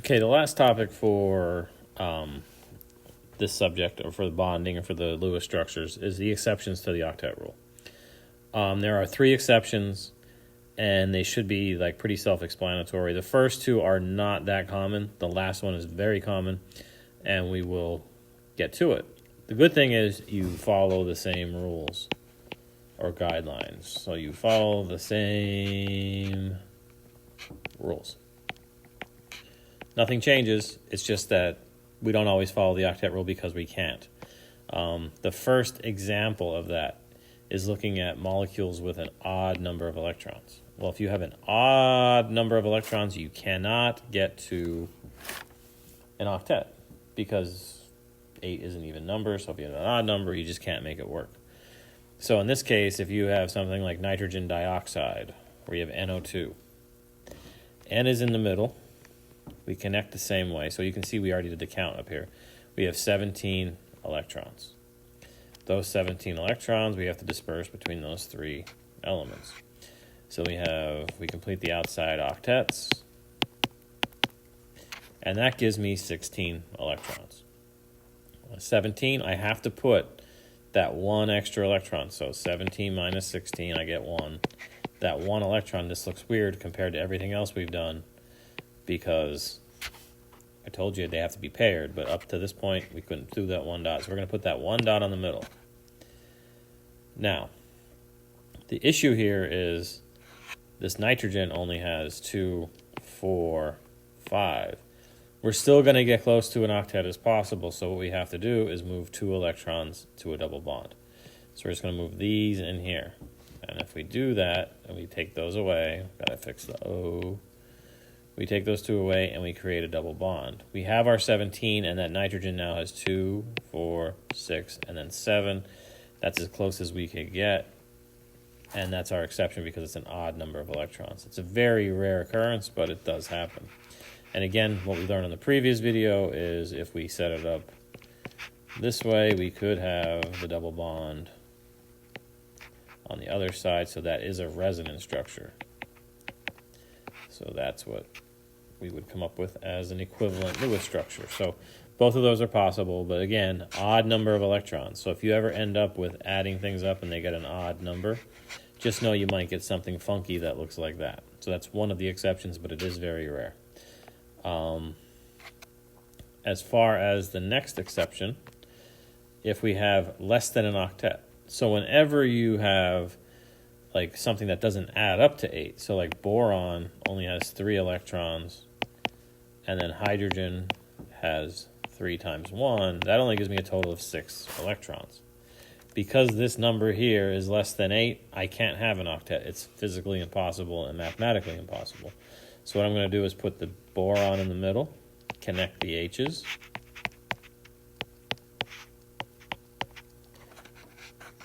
Okay, the last topic for this subject, or for the bonding, or for the Lewis structures, is the exceptions to the octet rule. There are 3 exceptions, and they should be like pretty self-explanatory. The first 2 are not that common. The last one is very common, and we will get to it. The good thing is you follow the same rules or guidelines. So you follow the same rules. Nothing changes. It's just that we don't always follow the octet rule because we can't. The first example of that is looking at molecules with an odd number of electrons. Well, if you have an odd number of electrons, you cannot get to an octet because 8 is an even number. So if you have an odd number, you just can't make it work. So in this case, if you have something like nitrogen dioxide, where you have NO2, N is in the middle. We connect the same way. So you can see we already did the count up here. We have 17 electrons. Those 17 electrons, we have to disperse between those 3 elements. So we complete the outside octets, and that gives me 16 electrons. 17, I have to put that 1 extra electron. So 17 minus 16, I get 1. That 1 electron, this looks weird compared to everything else we've done, because I told you they have to be paired, but up to this point, we couldn't do that 1 dot. So we're going to put that 1 dot on the middle. Now, the issue here is this nitrogen only has 2, 4, 5. We're still going to get close to an octet as possible, so what we have to do is move 2 electrons to a double bond. So we're just going to move these in here. And if we do that, and we take those away, got to fix the O. We take those 2 away, and we create a double bond. We have our 17, and that nitrogen now has 2, 4, 6, and then 7. That's as close as we could get, and that's our exception because it's an odd number of electrons. It's a very rare occurrence, but it does happen. And again, what we learned in the previous video is if we set it up this way, we could have the double bond on the other side, so that is a resonance structure. So that's what we would come up with as an equivalent Lewis structure. So both of those are possible, but again, odd number of electrons. So if you ever end up with adding things up and they get an odd number, just know you might get something funky that looks like that. So that's one of the exceptions, but it is very rare. As far as the next exception, if we have less than an octet. So whenever you have like something that doesn't add up to 8, so like boron only has 3 electrons, and then hydrogen has 3 times 1, that only gives me a total of 6 electrons. Because this number here is less than 8, I can't have an octet. It's physically impossible and mathematically impossible. So what I'm going to do is put the boron in the middle, connect the H's,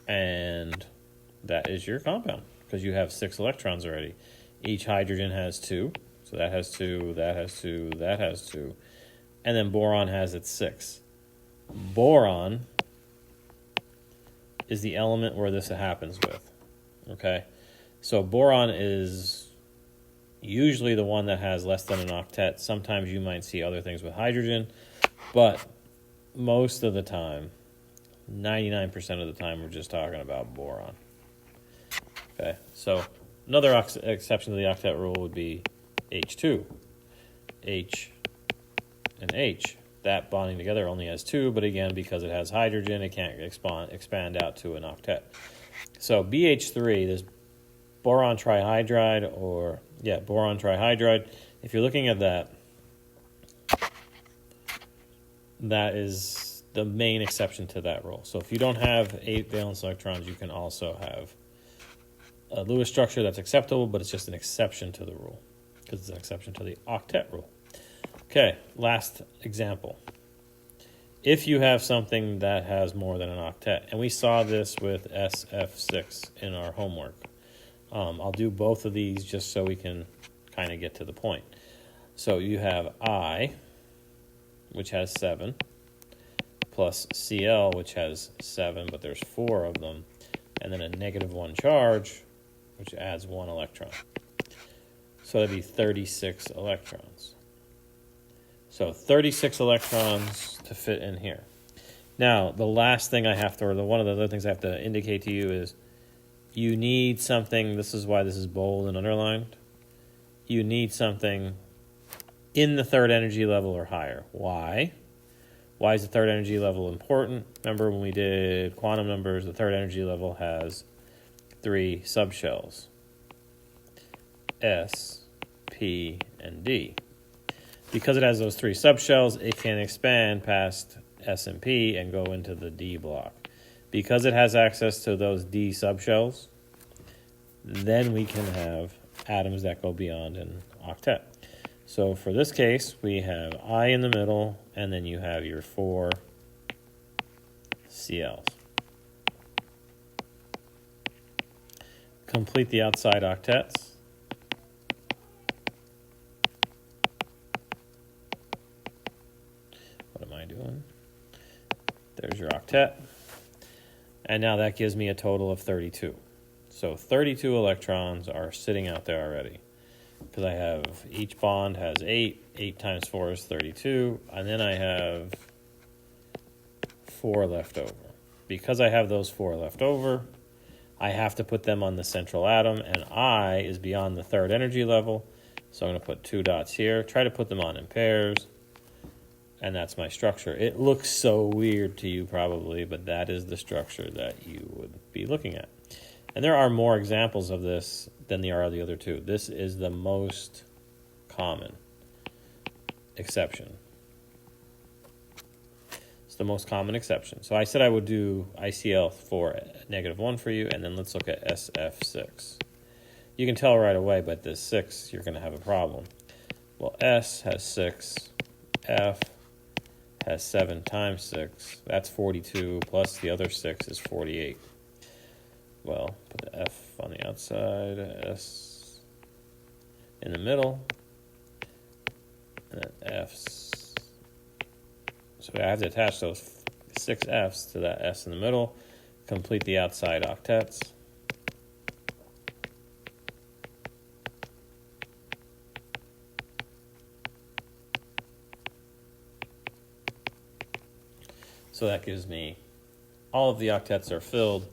and that is your compound, because you have 6 electrons already. Each hydrogen has 2, so that has 2, that has 2, that has 2, and then boron has its 6. Boron is the element where this happens with, okay? So boron is usually the one that has less than an octet. Sometimes you might see other things with hydrogen, but most of the time, 99% of the time, we're just talking about boron. Okay, so another exception to the octet rule would be H2. H and H. That bonding together only has 2, but again, because it has hydrogen, it can't expand out to an octet. So BH3, this boron trihydride, boron trihydride. If you're looking at that, that is the main exception to that rule. So if you don't have 8 valence electrons, you can also have a Lewis structure that's acceptable, but it's just an exception to the rule because it's an exception to the octet rule. Okay, last example. If you have something that has more than an octet, and we saw this with SF6 in our homework. I'll do both of these just so we can kind of get to the point. So you have I, which has 7, plus Cl, which has 7, but there's 4 of them, and then a -1 charge, which adds 1 electron. So that'd be 36 electrons. So 36 electrons to fit in here. Now, the last thing I have to, or one of the other things I have to indicate to you is you need something, this is why this is bold and underlined. You need something in the third energy level or higher. Why? Why is the third energy level important? Remember when we did quantum numbers, the third energy level has 3 subshells. S, P, and D. Because it has those 3 subshells, it can expand past S and P and go into the D block. Because it has access to those D subshells, then we can have atoms that go beyond an octet. So for this case, we have I in the middle, and then you have your 4 CLs. Complete the outside octets. What am I doing? There's your octet. And now that gives me a total of 32. So 32 electrons are sitting out there already. Because I have, each bond has 8. 8 times 4 is 32. And then I have 4 left over. Because I have those 4 left over, I have to put them on the central atom. And I is beyond the third energy level. So I'm going to put 2 dots here. Try to put them on in pairs. And that's my structure. It looks so weird to you probably, but that is the structure that you would be looking at. And there are more examples of this than there are the other two. This is the most common exception. It's the most common exception. So I said I would do ICL for -1 for you, and then let's look at SF6. You can tell right away, but this 6, you're going to have a problem. Well, S has 6, F has 7 times 6. That's 42, plus the other 6 is 48. Well, put the F on the outside, S in the middle, and then F's. So I have to attach those 6 F's to that S in the middle, complete the outside octets. So that gives me all of the octets are filled,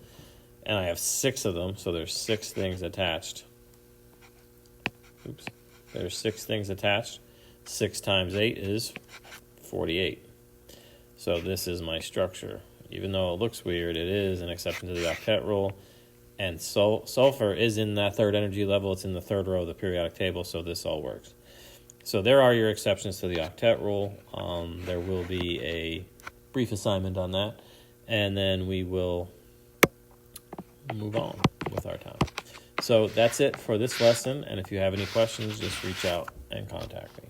and I have 6 of them, so there's 6 things attached. Oops. There's 6 things attached. 6 times 8 is 48. So this is my structure. Even though it looks weird, it is an exception to the octet rule. And sulfur is in that third energy level. It's in the third row of the periodic table, so this all works. So there are your exceptions to the octet rule. There will be a brief assignment on that, and then we will move on with our time. So that's it for this lesson, and if you have any questions, just reach out and contact me.